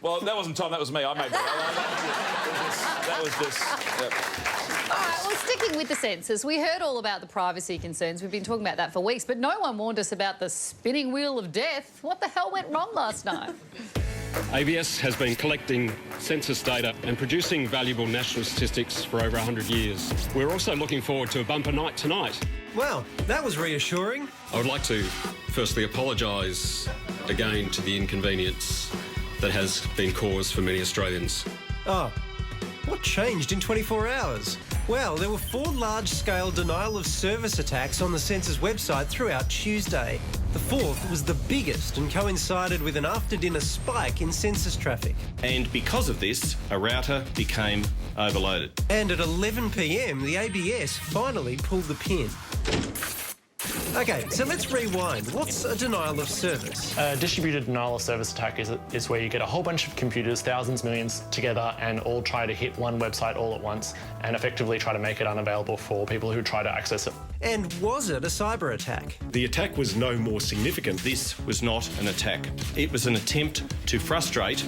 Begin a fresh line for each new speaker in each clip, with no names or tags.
Well, that wasn't Tom, that was me. I made that. That was this.
All right, well, sticking with the census, we heard all about the privacy concerns. We've been talking about that for weeks, but no one warned us about the spinning wheel of death. What the hell went wrong last night?
ABS has been collecting census data and producing valuable national statistics for over 100 years. We're also looking forward to a bumper night tonight.
Well, that was reassuring.
I would like to firstly apologise again to the inconvenience that has been caused for many Australians.
Oh, what changed in 24 hours? Well, there were 4 large-scale denial-of-service attacks on the Census website throughout Tuesday. The 4th was the biggest and coincided with an after-dinner spike in census traffic.
And because of this, a router became overloaded.
And at 11 p.m, the ABS finally pulled the pin. OK, so let's rewind. What's a denial of service?
A distributed denial of service attack is where you get a whole bunch of computers, thousands, millions together, and all try to hit one website all at once and effectively try to make it unavailable for people who try to access it.
And was it a cyber attack?
The attack was no more significant. This was not an attack. It was an attempt to frustrate.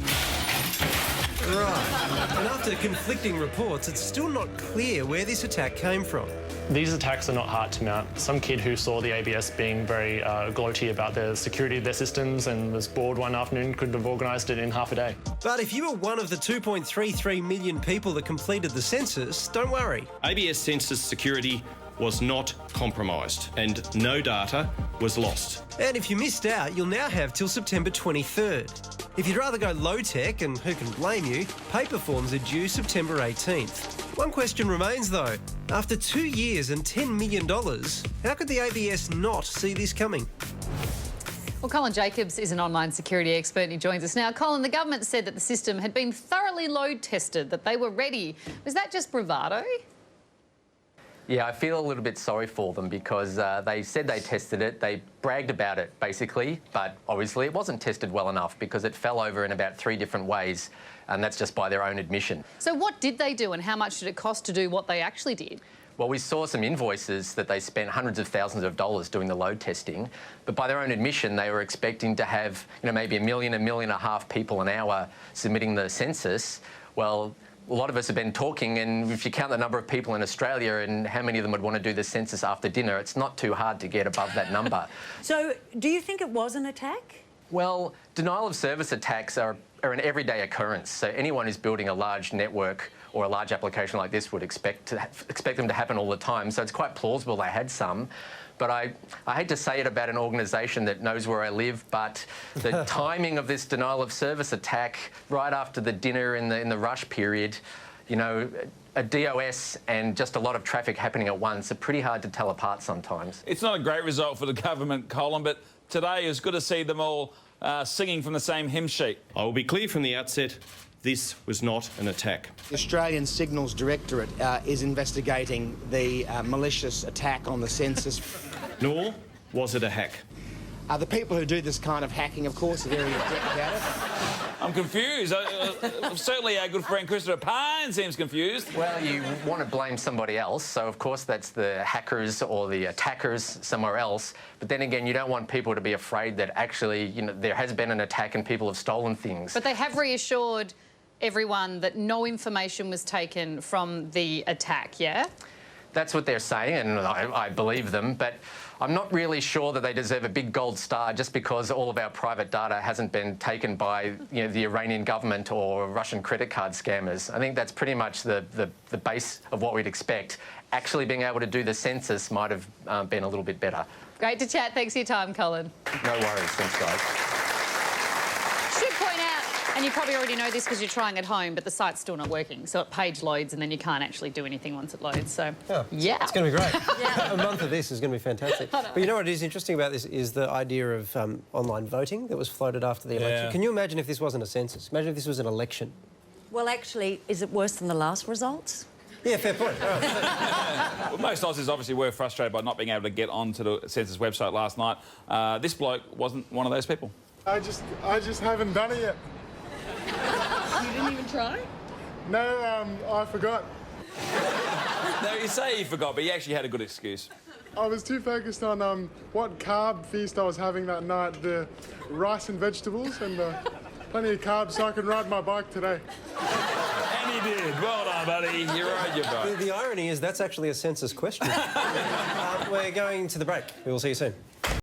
Right. And after conflicting reports, it's still not clear where this attack came from.
These attacks are not hard to mount. Some kid who saw the ABS being very gloaty about the security of their systems and was bored one afternoon could have organised it in half a day.
But if you were one of the 2.33 million people that completed the census, don't worry.
ABS census security was not compromised and no data was lost.
And if you missed out, you'll now have till September 23rd. If you'd rather go low-tech, and who can blame you, paper forms are due September 18th. One question remains, though. After 2 years and $10 million, how could the ABS not see this coming?
Well, Colin Jacobs is an online security expert and he joins us now. Colin, the government said that the system had been thoroughly load-tested, that they were ready. Was that just bravado?
Yeah, I feel a little bit sorry for them because they said they tested it, they bragged about it basically, but obviously it wasn't tested well enough because it fell over in about 3 different ways, and that's just by their own admission.
So what did they do and how much did it cost to do what they actually did?
Well, we saw some invoices that they spent hundreds of thousands of dollars doing the load testing, but by their own admission, they were expecting to have, maybe 1 million, 1.5 million people an hour submitting the census. Well, a lot of us have been talking, and if you count the number of people in Australia and how many of them would want to do the census after dinner, it's not too hard to get above that number.
So, do you think it was an attack?
Well, denial of service attacks are an everyday occurrence. So anyone who's building a large network or a large application like this would expect them to happen all the time. So it's quite plausible they had some. But I hate to say it about an organisation that knows where I live, but the timing of this denial of service attack right after the dinner in the rush period, a DOS and just a lot of traffic happening at once are pretty hard to tell apart sometimes.
It's not a great result for the government, Colin, but today is good to see them all singing from the same hymn sheet.
I will be clear from the outset, this was not an attack.
The Australian Signals Directorate is investigating the malicious attack on the census.
Nor was it a hack.
The people who do this kind of hacking, of course, are very adept at it.
I'm confused. Certainly our good friend Christopher Pine seems confused.
Well, you want to blame somebody else, so of course that's the hackers or the attackers somewhere else. But then again, you don't want people to be afraid that actually, there has been an attack and people have stolen things.
But they have reassured everyone that no information was taken from the attack, yeah?
That's what they're saying, and I believe them, but I'm not really sure that they deserve a big gold star just because all of our private data hasn't been taken by the Iranian government or Russian credit card scammers. I think that's pretty much the base of what we'd expect. Actually being able to do the census might have been a little bit better.
Great to chat. Thanks for your time, Colin.
No worries. Thanks, guys.
Should point out, and you probably already know this because you're trying at home, but the site's still not working. So it page loads and then you can't actually do anything once it loads. So, yeah.
It's going to be great. A month of this is going to be fantastic. But you know what is interesting about this is the idea of online voting that was floated after the election. Can you imagine if this wasn't a census? Imagine if this was an election.
Well, actually, is it worse than the last results?
Yeah, fair point.
Well, most Aussies obviously were frustrated by not being able to get onto the Census website last night. This bloke wasn't one of those people.
I just haven't done it yet.
You didn't even try?
No, I forgot.
No, you say you forgot, but you actually had a good excuse.
I was too focused on what carb feast I was having that night, the rice and vegetables, and Plenty of carbs so I can ride my bike today.
And he did. Well done, buddy. You rode your boat.
The irony is that's actually a census question. We're going to the break. We will see you soon.